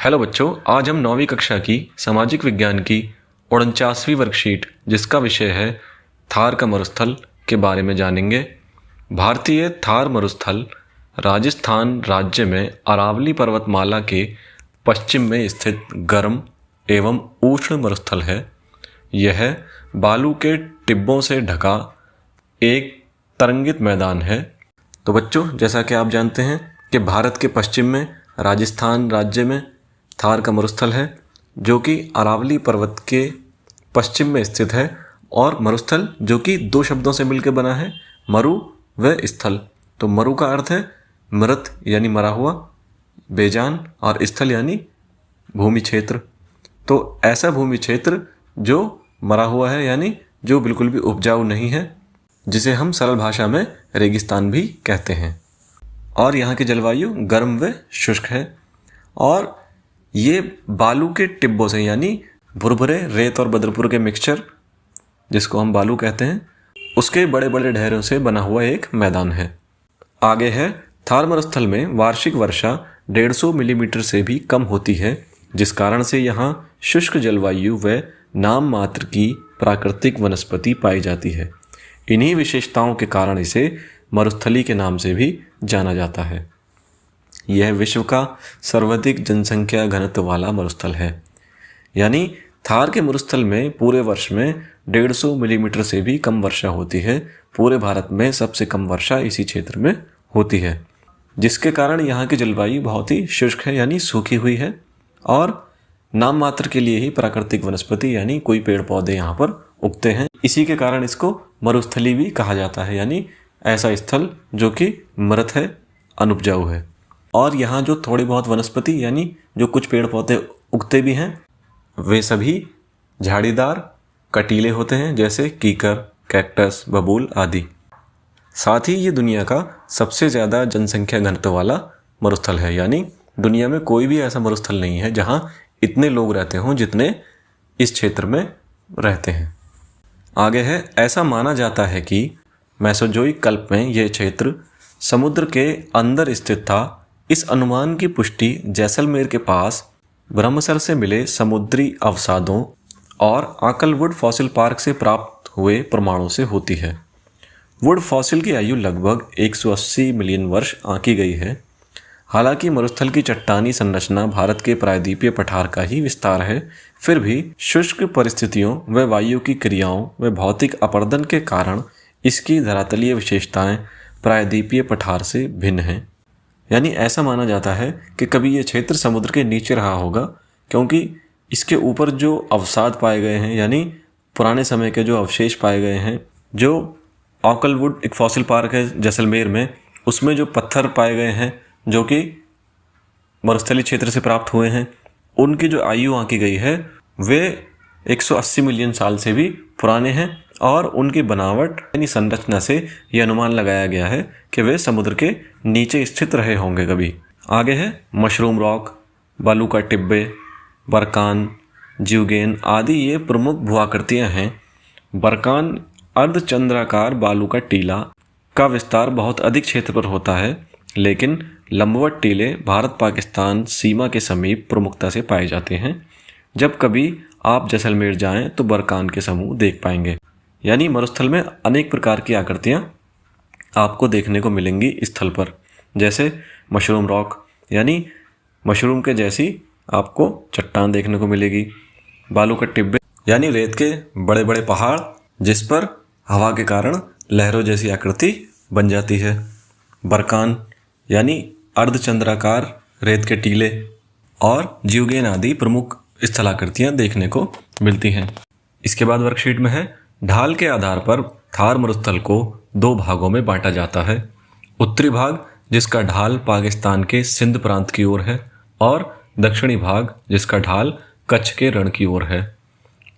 Hello बच्चों, आज हम 9वीं कक्षा की सामाजिक विज्ञान की 49वीं वर्कशीट जिसका विषय है थार का मरुस्थल के बारे में जानेंगे। भारतीय थार मरुस्थल राजस्थान राज्य में अरावली पर्वतमाला के पश्चिम में स्थित गर्म एवं उष्ण मरुस्थल है। यह बालू के टिब्बों से ढका एक तरंगित मैदान है। तो बच्चों, जैसा कि आप जानते हैं कि भारत के पश्चिम में राजस्थान राज्य में थार का मरुस्थल है, जो कि अरावली पर्वत के पश्चिम में स्थित है। और मरुस्थल जो कि दो शब्दों से मिलकर बना है, मरु व स्थल। तो मरु का अर्थ है मृत यानी मरा हुआ, बेजान, और स्थल यानी भूमि क्षेत्र। तो ऐसा भूमि क्षेत्र जो मरा हुआ है यानी जो बिल्कुल भी उपजाऊ नहीं है, जिसे हम सरल भाषा में रेगिस्तान भी कहते हैं। और यहाँ की जलवायु गर्म व शुष्क है। और ये बालू के टिब्बों से यानी भुरभुरे रेत और बद्रपुर के मिक्सचर, जिसको हम बालू कहते हैं, उसके बड़े बड़े ढेरों से बना हुआ एक मैदान है। आगे है, थार मरुस्थल में वार्षिक वर्षा 150 मिलीमीटर से भी कम होती है, जिस कारण से यहाँ शुष्क जलवायु व नाम मात्र की प्राकृतिक वनस्पति पाई जाती है। इन्हीं विशेषताओं के कारण इसे मरुस्थली के नाम से भी जाना जाता है। यह विश्व का सर्वाधिक जनसंख्या घनत्व वाला मरुस्थल है। यानी थार के मरुस्थल में पूरे वर्ष में 150 मिलीमीटर से भी कम वर्षा होती है। पूरे भारत में सबसे कम वर्षा इसी क्षेत्र में होती है, जिसके कारण यहाँ की जलवायु बहुत ही शुष्क है यानी सूखी हुई है। और नाम मात्र के लिए ही प्राकृतिक वनस्पति यानी कोई पेड़ पौधे यहाँ पर उगते हैं। इसी के कारण इसको मरुस्थली भी कहा जाता है, यानी ऐसा स्थल जो कि मृत है, अनुपजाऊ है। और यहाँ जो थोड़ी बहुत वनस्पति यानी जो कुछ पेड़ पौधे उगते भी हैं, वे सभी झाड़ीदार कटीले होते हैं, जैसे कीकर, कैक्टस, बबूल आदि। साथ ही ये दुनिया का सबसे ज़्यादा जनसंख्या घनत्व वाला मरुस्थल है। यानी दुनिया में कोई भी ऐसा मरुस्थल नहीं है जहाँ इतने लोग रहते हों जितने इस क्षेत्र में रहते हैं। आगे है, ऐसा माना जाता है कि मेसोजोइक कल्प में यह क्षेत्र समुद्र के अंदर स्थित था। इस अनुमान की पुष्टि जैसलमेर के पास ब्रह्मसर से मिले समुद्री अवसादों और आकल वुड फॉसिल पार्क से प्राप्त हुए प्रमाणों से होती है। वुड फॉसिल की आयु लगभग 180 मिलियन वर्ष आंकी गई है। हालांकि मरुस्थल की चट्टानी संरचना भारत के प्रायद्वीपीय पठार का ही विस्तार है, फिर भी शुष्क परिस्थितियों व वायु की क्रियाओं व भौतिक अपरदन के कारण इसकी धरातलीय विशेषताएं प्रायद्वीपीय पठार से भिन्न हैं। यानी ऐसा माना जाता है कि कभी ये क्षेत्र समुद्र के नीचे रहा होगा, क्योंकि इसके ऊपर जो अवसाद पाए गए हैं यानी पुराने समय के जो अवशेष पाए गए हैं, जो ऑकलवुड एक फॉसिल पार्क है जैसलमेर में, उसमें जो पत्थर पाए गए हैं जो कि मरुस्थली क्षेत्र से प्राप्त हुए हैं, उनकी जो आयु आंकी गई है वे 180 मिलियन साल से भी पुराने हैं। और उनकी बनावट यानी संरचना से यह अनुमान लगाया गया है कि वे समुद्र के नीचे स्थित रहे होंगे कभी। आगे है, मशरूम रॉक, बालू का टिब्बे, बरकान, जीवगेन आदि ये प्रमुख भूआकृतियाँ हैं। बरकान अर्धचंद्राकार बालू का टीला का विस्तार बहुत अधिक क्षेत्र पर होता है, लेकिन लंबवत टीले भारत पाकिस्तान सीमा के समीप प्रमुखता से पाए जाते हैं। जब कभी आप जैसलमेर जाएं तो बरकान के समूह देख पाएंगे। यानी मरुस्थल में अनेक प्रकार की आकृतियाँ आपको देखने को मिलेंगी स्थल पर, जैसे मशरूम रॉक यानी मशरूम के जैसी आपको चट्टान देखने को मिलेगी। बालू का टिब्बे यानी रेत के बड़े बड़े पहाड़ जिस पर हवा के कारण लहरों जैसी आकृति बन जाती है। बरकान यानी अर्धचंद्राकार रेत के टीले और जीवगेन आदि प्रमुख स्थलाकृतियाँ देखने को मिलती हैं। इसके बाद वर्कशीट में है, ढाल के आधार पर थार मरुस्थल को दो भागों में बांटा जाता है। उत्तरी भाग जिसका ढाल पाकिस्तान के सिंध प्रांत की ओर है, और दक्षिणी भाग जिसका ढाल कच्छ के रण की ओर है।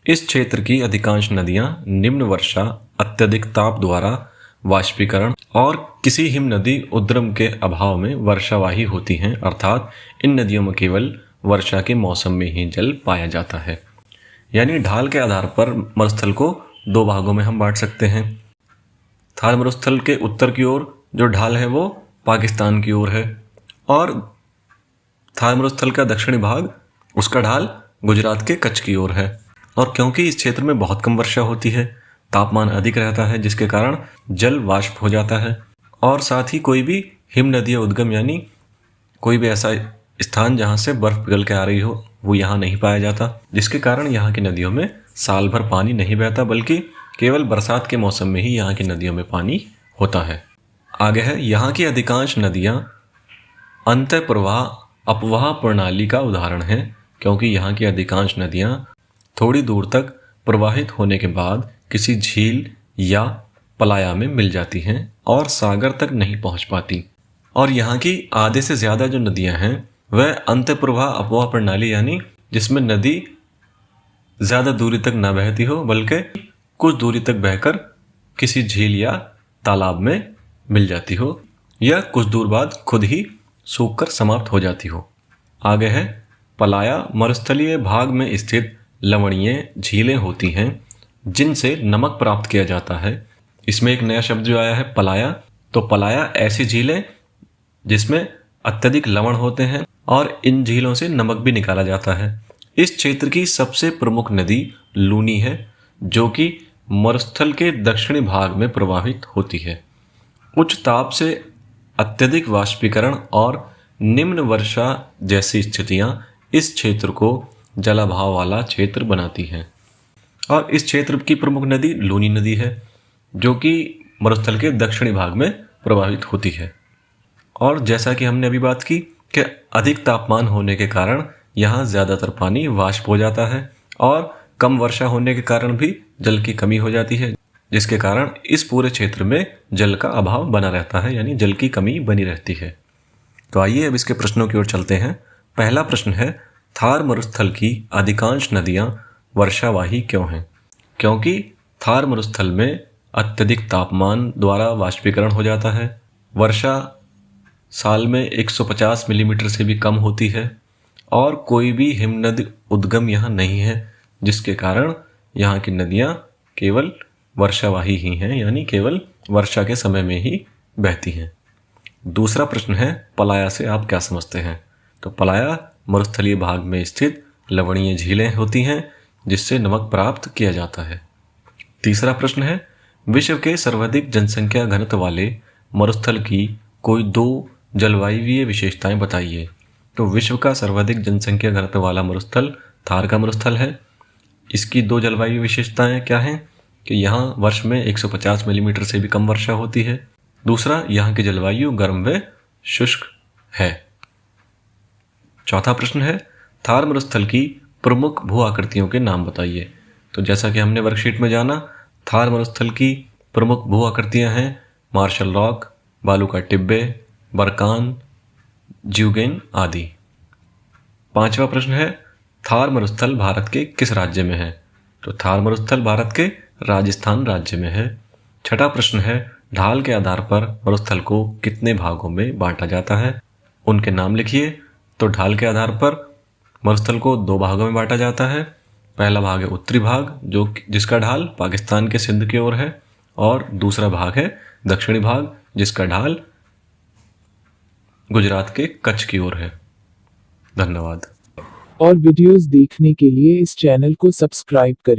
इस क्षेत्र की अधिकांश नदियां निम्न वर्षा, अत्यधिक ताप द्वारा वाष्पीकरण और किसी हिम नदी उद्गम के अभाव में वर्षावाही होती हैं, अर्थात इन नदियों में केवल वर्षा के मौसम में ही जल पाया जाता है। यानी ढाल के आधार पर मरुस्थल को दो भागों में हम बांट सकते हैं। थार मरुस्थल के उत्तर की ओर जो ढाल है वो पाकिस्तान की ओर है, और थार मरुस्थल का दक्षिणी भाग, उसका ढाल गुजरात के कच्छ की ओर है। और क्योंकि इस क्षेत्र में बहुत कम वर्षा होती है, तापमान अधिक रहता है, जिसके कारण जल वाष्प हो जाता है और साथ ही कोई भी हिम नदी उद्गम यानी कोई भी ऐसा स्थान जहाँ से बर्फ पिघल के आ रही हो वो यहाँ नहीं पाया जाता, जिसके कारण यहाँ की नदियों में साल भर पानी नहीं बहता, बल्कि केवल बरसात के मौसम में ही यहाँ की नदियों में पानी होता है। आगे है, यहाँ की अधिकांश नदियाँ अंतःप्रवाह अपवाह प्रणाली का उदाहरण है, क्योंकि यहाँ की अधिकांश नदियाँ थोड़ी दूर तक प्रवाहित होने के बाद किसी झील या पलाया में मिल जाती हैं और सागर तक नहीं पहुँच पाती। और यहाँ की आधे से ज़्यादा जो नदियाँ हैं वह अंतःप्रवाह अपवाह प्रणाली यानी जिसमें नदी ज़्यादा दूरी तक न बहती हो, बल्कि कुछ दूरी तक बहकर किसी झील या तालाब में मिल जाती हो या कुछ दूर बाद खुद ही सूखकर समाप्त हो जाती हो। आगे है, पलाया मरुस्थलीय भाग में स्थित लवणीय झीलें होती हैं जिनसे नमक प्राप्त किया जाता है। इसमें एक नया शब्द जो आया है, पलाया। तो पलाया ऐसी झीलें जिसमें अत्यधिक लवण होते हैं और इन झीलों से नमक भी निकाला जाता है। इस क्षेत्र की सबसे प्रमुख नदी लूनी है, जो कि मरुस्थल के दक्षिणी भाग में प्रवाहित होती है। उच्च ताप से अत्यधिक वाष्पीकरण और निम्न वर्षा जैसी स्थितियां इस क्षेत्र को जलाभाव वाला क्षेत्र बनाती हैं। और इस क्षेत्र की प्रमुख नदी लूनी नदी है, जो कि मरुस्थल के दक्षिणी भाग में प्रवाहित होती है। और जैसा कि हमने अभी बात की कि अधिक तापमान होने के कारण यहाँ ज़्यादातर पानी वाष्प हो जाता है और कम वर्षा होने के कारण भी जल की कमी हो जाती है, जिसके कारण इस पूरे क्षेत्र में जल का अभाव बना रहता है, यानी जल की कमी बनी रहती है। तो आइए अब इसके प्रश्नों की ओर चलते हैं। पहला प्रश्न है, थार मरुस्थल की अधिकांश नदियाँ वर्षावाही क्यों हैं? क्योंकि थार मरुस्थल में अत्यधिक तापमान द्वारा वाष्पीकरण हो जाता है। वर्षा साल में 150 मिलीमीटर से भी कम होती है और कोई भी हिमनद उद्गम यहाँ नहीं है, जिसके कारण यहाँ की नदियाँ केवल वर्षावाही ही हैं, यानी केवल वर्षा के समय में ही बहती हैं। दूसरा प्रश्न है, पलाया से आप क्या समझते हैं? तो पलाया मरुस्थलीय भाग में स्थित लवणीय झीलें होती हैं जिससे नमक प्राप्त किया जाता है। तीसरा प्रश्न है, विश्व के सर्वाधिक जनसंख्या घनत्व वाले मरुस्थल की कोई दो जलवायुवीय विशेषताएं बताइए। तो विश्व का सर्वाधिक जनसंख्या घनत्व वाला मरुस्थल थार का मरुस्थल है। इसकी दो जलवायु विशेषताएं क्या हैं कि यहाँ वर्ष में 150 मिलीमीटर से भी कम वर्षा होती है। दूसरा, यहाँ की जलवायु गर्म व शुष्क है। चौथा प्रश्न है, थार मरुस्थल की प्रमुख भू आकृतियों के नाम बताइए। तो जैसा कि हमने वर्कशीट में जाना, थार मरुस्थल की प्रमुख भू आकृतियाँ हैं मार्शल रॉक, बालू का टिब्बे, बरकान, ज्यूगेन आदि। पांचवा प्रश्न है, थार मरुस्थल भारत के किस राज्य में है? तो थार मरुस्थल भारत के राजस्थान राज्य में है। छठा प्रश्न है, ढाल के आधार पर मरुस्थल को कितने भागों में बांटा जाता है? उनके नाम लिखिए। तो ढाल के आधार पर मरुस्थल को दो भागों में बांटा जाता है। पहला भाग है उत्तरी भाग, जिसका ढाल पाकिस्तान के सिंध की ओर है, और दूसरा भाग है दक्षिणी भाग, जिसका ढाल गुजरात के कच्छ की ओर है। धन्यवाद। और वीडियोस देखने के लिए इस चैनल को सब्सक्राइब करें।